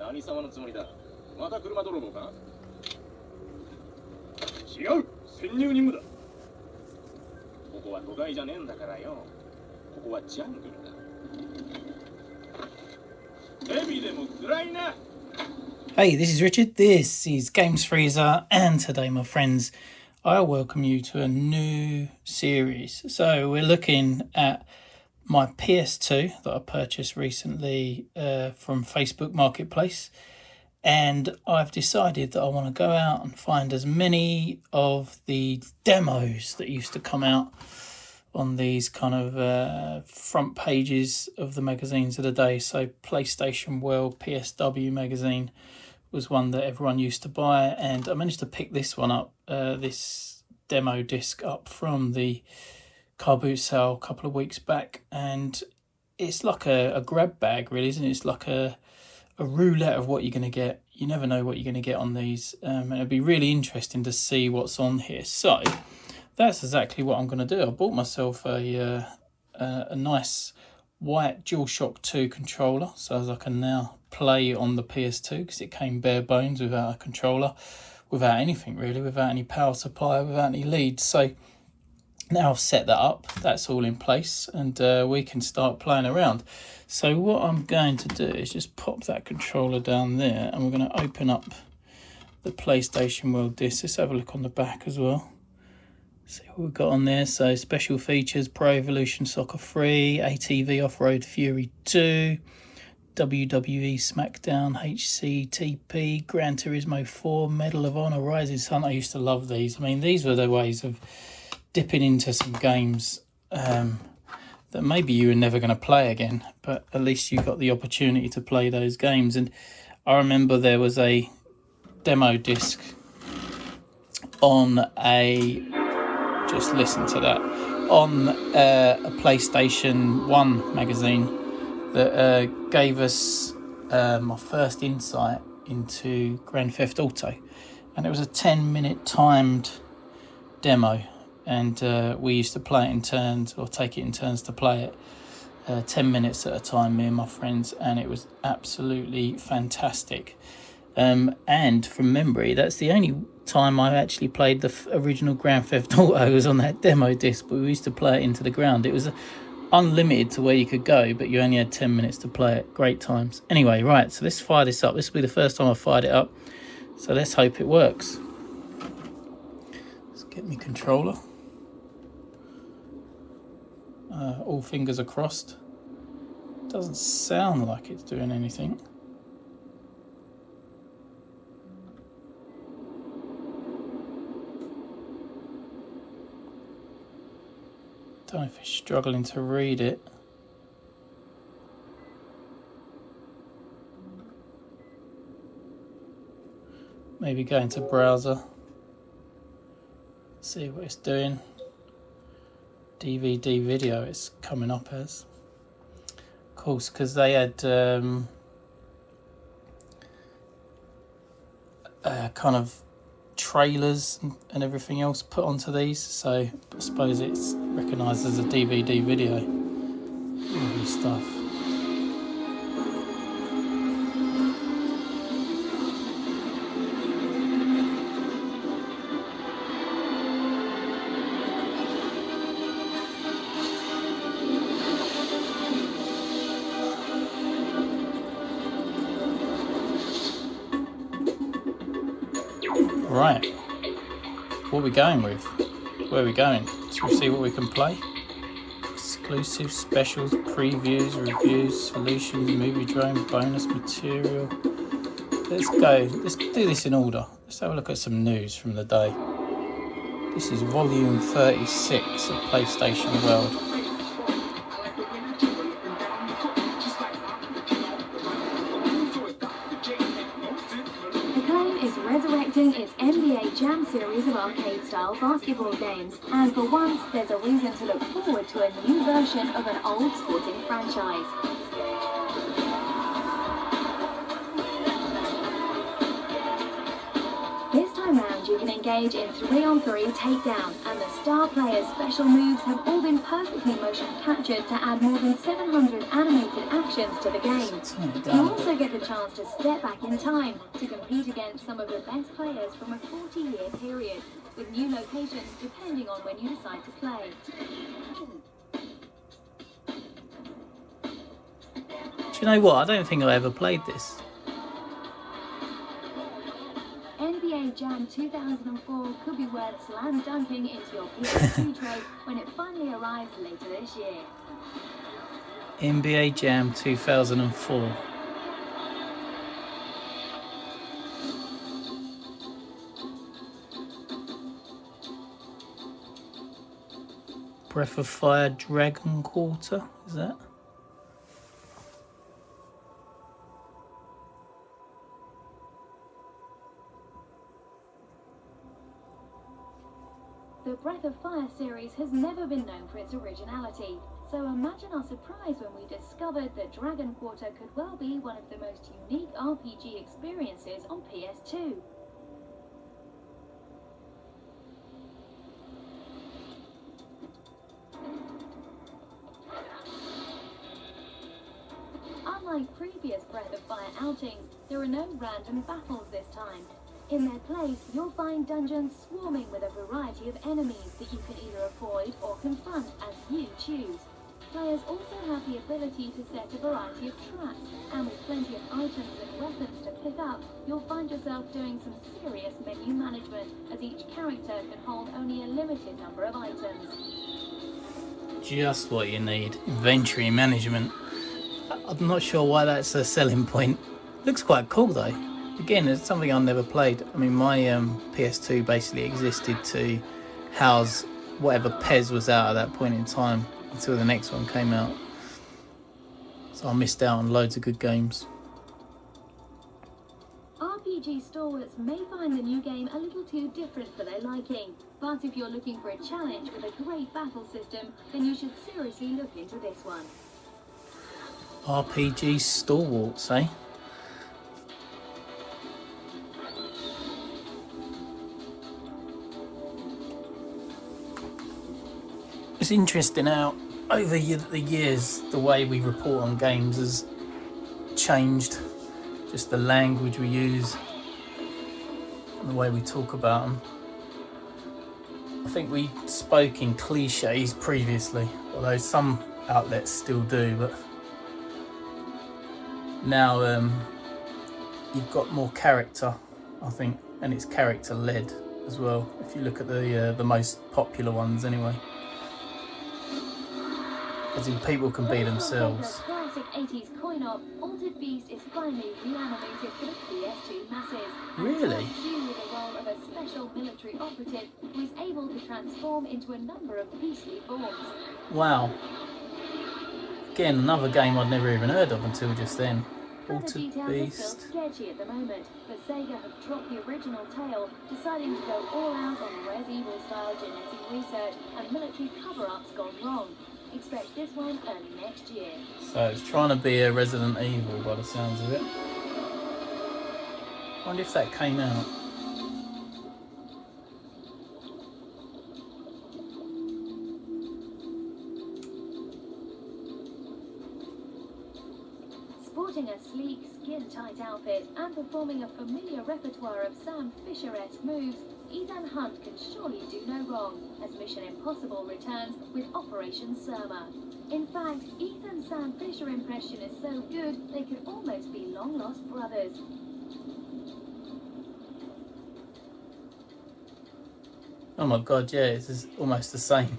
何様のつもりだ。また車泥棒か。違う、潜入任務だ。ここは都会じゃねえんだからよ。ここはジャングルだ。ヘビでも辛いな。 Hey, this is Richard, this is Games Freezer, and today, my friends, I welcome you to a new series. So we're looking at my PS2 that I purchased recently from Facebook Marketplace, and I've decided that I want to go out and find as many of the demos that used to come out on these kind of front pages of the magazines of the day. So PlayStation World, PSW Magazine was one that everyone used to buy, and I managed to pick this one up, this demo disc up from the car boot sale a couple of weeks back, and it's like a grab bag, really, isn't it? It's like a roulette of what you're going to get. You never know what you're going to get on these, and it'll be really interesting to see what's on here. So that's exactly what I'm going to do. I bought myself a nice white DualShock 2 controller, so as I can now play on the PS2, because it came bare bones without a controller, without anything really, without any power supply, without any leads. So now I've set that up, that's all in place, and we can start playing around. So what I'm going to do is just pop that controller down there, and we're going to open up the PlayStation World disc. Let's have a look on the back as well. See what we've got on there. So special features: Pro Evolution Soccer 3, ATV Off-Road Fury 2, WWE SmackDown HCTP, Gran Turismo 4, Medal of Honor, Rising Sun. I used to love these. I mean, these were the ways of dipping into some games that maybe you were never going to play again, but at least you got the opportunity to play those games. And I remember there was a demo disc on a, just listen to that, on a PlayStation 1 magazine that gave us my first insight into Grand Theft Auto, and it was a 10-minute timed demo, and we used to play it in turns, or take it in turns to play it, 10 minutes at a time, me and my friends, and it was absolutely fantastic. And from memory, that's the only time I actually played the original Grand Theft Auto was on that demo disc, but we used to play it into the ground. It was unlimited to where you could go, but you only had 10 minutes to play it. Great times. Anyway, right, so let's fire this up. This will be the first time I fired it up, so let's hope it works. Let's get my controller. All fingers are crossed. Doesn't sound like it's doing anything. Don't know if it's struggling to read it. Maybe go into browser, see what it's doing. DVD video it's coming up as. Of course, because they had kind of trailers and everything else put onto these, so I suppose it's recognised as a DVD video. Lovely stuff. Right, what are we going with? Where are we going? Shall we see what we can play? Exclusive specials, previews, reviews, solutions, movie drone, bonus material. Let's go. Let's do this in order. Let's have a look at some news from the day. This is volume 36 of PlayStation World. Resurrecting its NBA Jam series of arcade-style basketball games, and for once there's a reason to look forward to a new version of an old sporting franchise. This time round you can engage engage in 3-on-3 takedown, and the star player's special moves have all been perfectly motion captured to add more than 700 animated actions to the game. You also get the chance to step back in time to compete against some of the best players from a 40-year period, with new locations depending on when you decide to play. Do you know what? I don't think I ever played this. NBA Jam 2004 could be worth slam dunking into your PS2 tray when it finally arrives later this year. NBA Jam 2004. Breath of Fire Dragon Quarter, is that? The Breath of Fire series has never been known for its originality, so imagine our surprise when we discovered that Dragon Quarter could well be one of the most unique RPG experiences on PS2. Unlike previous Breath of Fire outings, there are no random battles this time. In their place, you'll find dungeons swarming with a variety of enemies that you can either avoid or confront as you choose. Players also have the ability to set a variety of traps, and with plenty of items and weapons to pick up, you'll find yourself doing some serious menu management, as each character can hold only a limited number of items. Just what you need. Inventory management. I'm not sure why that's a selling point. Looks quite cool though. Again, it's something I never played. I mean, my PS2 basically existed to house whatever PES was out at that point in time until the next one came out. So I missed out on loads of good games. RPG stalwarts may find the new game a little too different for their liking, but if you're looking for a challenge with a great battle system, then you should seriously look into this one. RPG stalwarts, eh? It's interesting how over the years the way we report on games has changed. Just the language we use and the way we talk about them. I think we spoke in cliches previously, although some outlets still do, but now you've got more character, I think, and it's character led as well, if you look at the most popular ones anyway. As in, people can be themselves. The classic 80s coin-op, Altered Beast is finally reanimated for the PS2 masses. Really? And you with the role of a special military operative who is able to transform into a number of beastly forms. Wow. Again, another game I'd never even heard of until just then. Further Altered details Beast. are still sketchy at the moment, but Sega have dropped the original tale, deciding to go all out on Res Evil style genetic research and military cover-ups gone wrong. Expect this one early next year. So it's trying to be a Resident Evil by the sounds of it. Wonder if that came out. Sporting a sleek, skin-tight outfit and performing a familiar repertoire of Sam Fisher-esque moves, Ethan Hunt can surely do no wrong as Mission Impossible returns with Operation Surma. In fact, Ethan's Sam Fisher impression is so good they could almost be long-lost brothers. Oh my god, yeah, it's almost the same.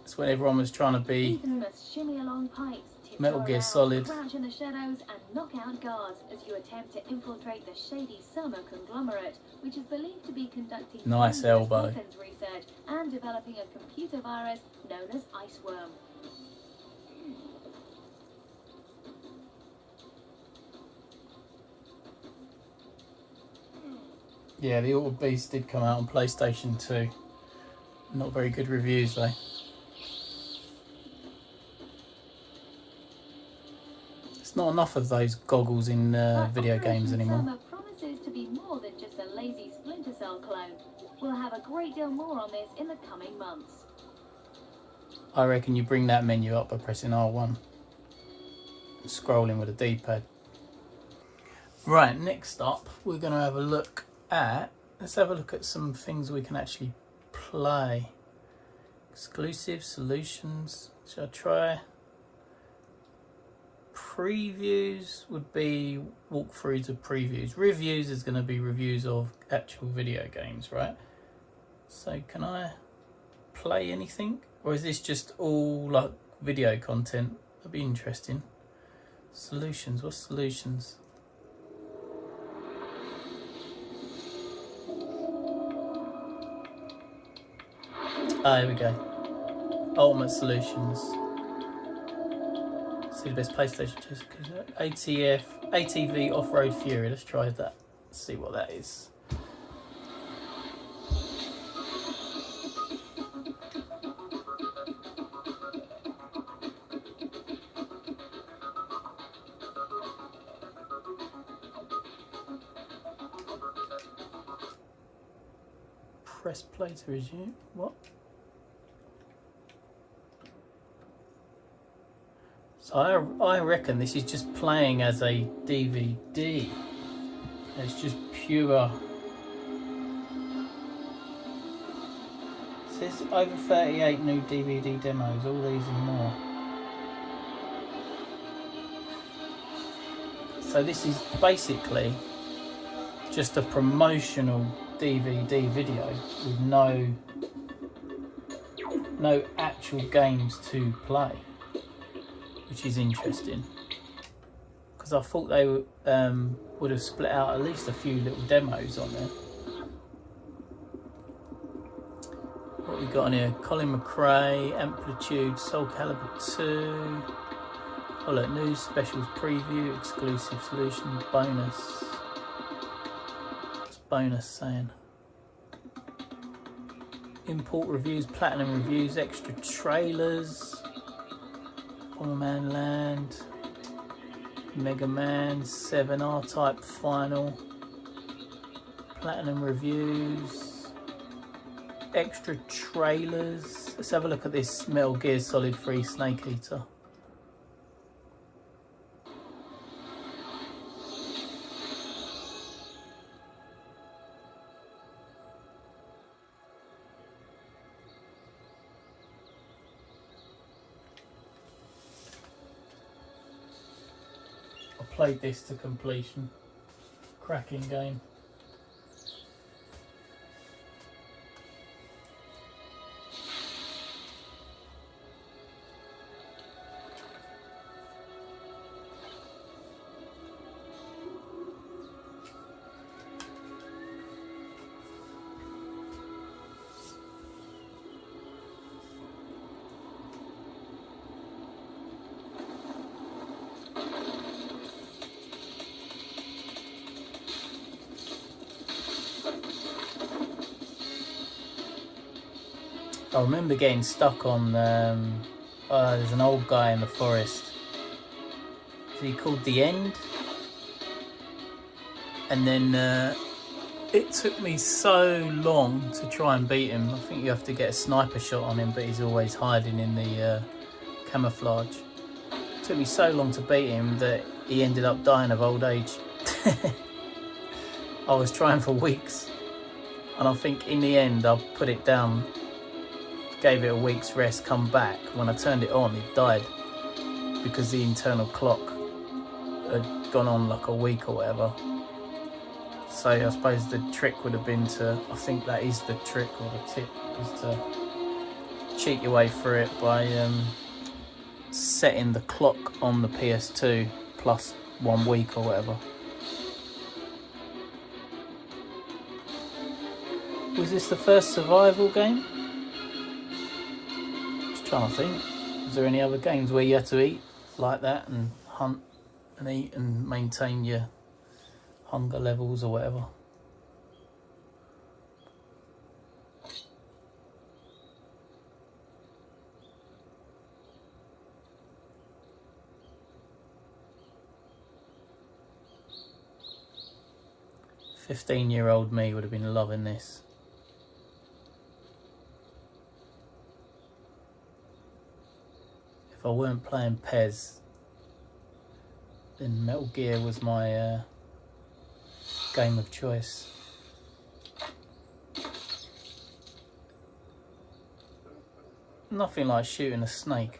It's when everyone was trying to be Ethan must shimmy along pipes, tiptoe Metal Gear around, Solid. crouch in the shadows and knock out guards as you attempt to infiltrate the shady Surma conglomerate, which is believed to be conducting Nice dangerous elbow. weapons research and developing a computer virus known as Iceworm. Yeah, the Altered Beast did come out on PlayStation 2. Not very good reviews though. There's not enough of those goggles in But video games Operation anymore. Surma promises to be more than just a lazy Splinter Cell clone. We'll have a great deal more on this in the coming months. I reckon you bring that menu up by pressing R1. Scrolling with a D-pad. Right, next up we're going to have a look at, let's have a look at some things we can actually play. Exclusive solutions, shall I try? Previews would be walkthroughs of previews. Reviews is going to be reviews of actual video games, right? So can I play anything? Or is this just all like video content? That'd be interesting. Solutions, what's solutions? Ah, here we go. Ultimate solutions. See the best PlayStation ATV Off-Road Fury. Let's try that. Let's see what that is. Press play to resume. What? So I reckon this is just playing as a DVD. It's just pure. It says over 38 new DVD demos, all these and more. So this is basically just a promotional DVD video with no actual games to play, which is interesting because I thought they would have split out at least a few little demos on there. What we got on here? Colin McRae, Amplitude, Soul Calibur 2. Oh look, news, specials, preview, exclusive solution, bonus. What's bonus saying? Import reviews, platinum reviews, extra trailers. Bomberman Land, Mega Man, 7 R-Type Final, platinum reviews, extra trailers. Let's have a look at this Metal Gear Solid 3 Snake Eater. Played this to completion. Cracking game. I remember getting stuck on, there's an old guy in the forest. Is he called The End? And then it took me so long to try and beat him. I think you have to get a sniper shot on him, but he's always hiding in the camouflage. It took me so long to beat him that he ended up dying of old age. I was trying for weeks. And I think in the end I put it down, gave it a week's rest, come back. When I turned it on, it died because the internal clock had gone on like a week or whatever. So I suppose the trick would have been to, I think that is the trick or the tip, is to cheat your way through it by setting the clock on the PS2 plus 1 week or whatever. Was this the first survival game? Trying to think, was there any other games where you had to eat like that and hunt and eat and maintain your hunger levels or whatever? 15-year-old me would have been loving this. If I weren't playing PES, then Metal Gear was my game of choice. Nothing like shooting a snake.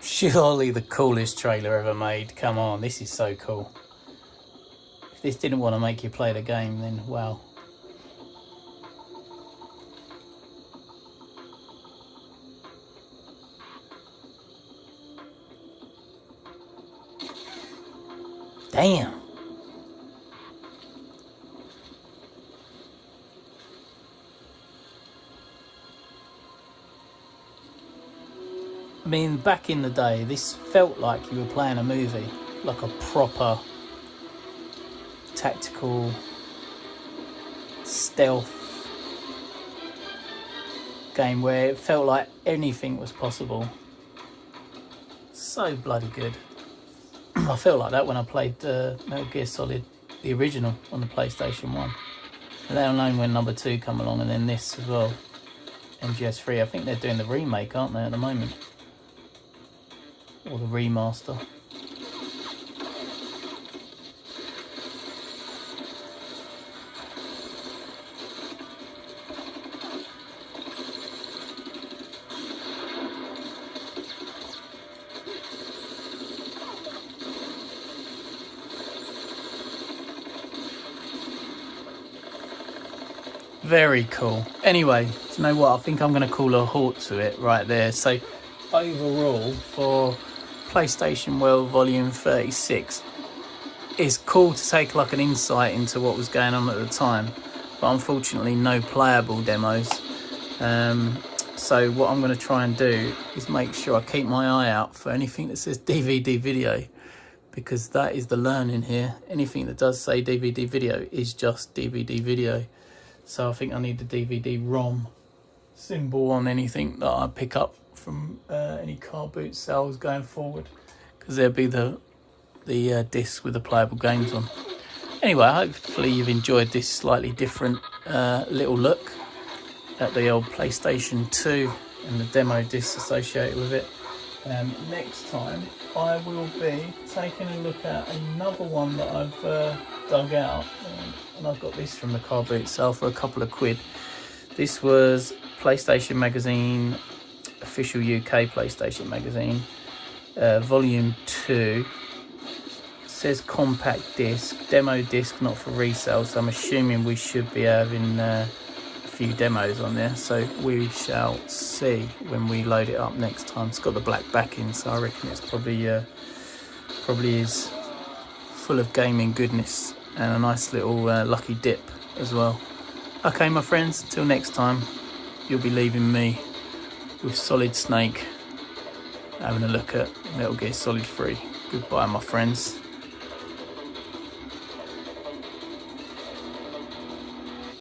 Surely the coolest trailer ever made. Come on, this is so cool. If this didn't want to make you play the game, then wow. Damn. I mean, back in the day, this felt like you were playing a movie, like a proper tactical stealth game where it felt like anything was possible. So bloody good. I felt like that when I played Metal Gear Solid, the original, on the PlayStation 1. Let alone when number 2 come along, and then this as well, MGS3. I think they're doing the remake, aren't they, at the moment? Or the remaster. Very cool. Anyway, do you know what? I think I'm going to call a halt to it right there. So overall, for PlayStation World Volume 36, it's cool to take like an insight into what was going on at the time, but unfortunately no playable demos. So what I'm going to try and do is make sure I keep my eye out for anything that says DVD video, because that is the learning here. Anything that does say DVD video is just DVD video. So I think I need the DVD-ROM symbol on anything that I pick up from any car boot sales going forward, because there'll be the disc with the playable games on. Anyway, hopefully you've enjoyed this slightly different little look at the old PlayStation 2 and the demo discs associated with it. Next time I will be taking a look at another one that I've dug out, and I've got this from the car boot sale for a couple of quid. This was PlayStation Magazine, official UK PlayStation Magazine, volume 2. It says compact disc, demo disc not for resale, so I'm assuming we should be having a few demos on there, so we shall see when we load it up next time. It's got the black backing, so I reckon it's probably is full of gaming goodness and a nice little lucky dip as well. Okay, my friends, till next time, you'll be leaving me with Solid Snake having a look at Metal Gear Solid 3. Goodbye, my friends.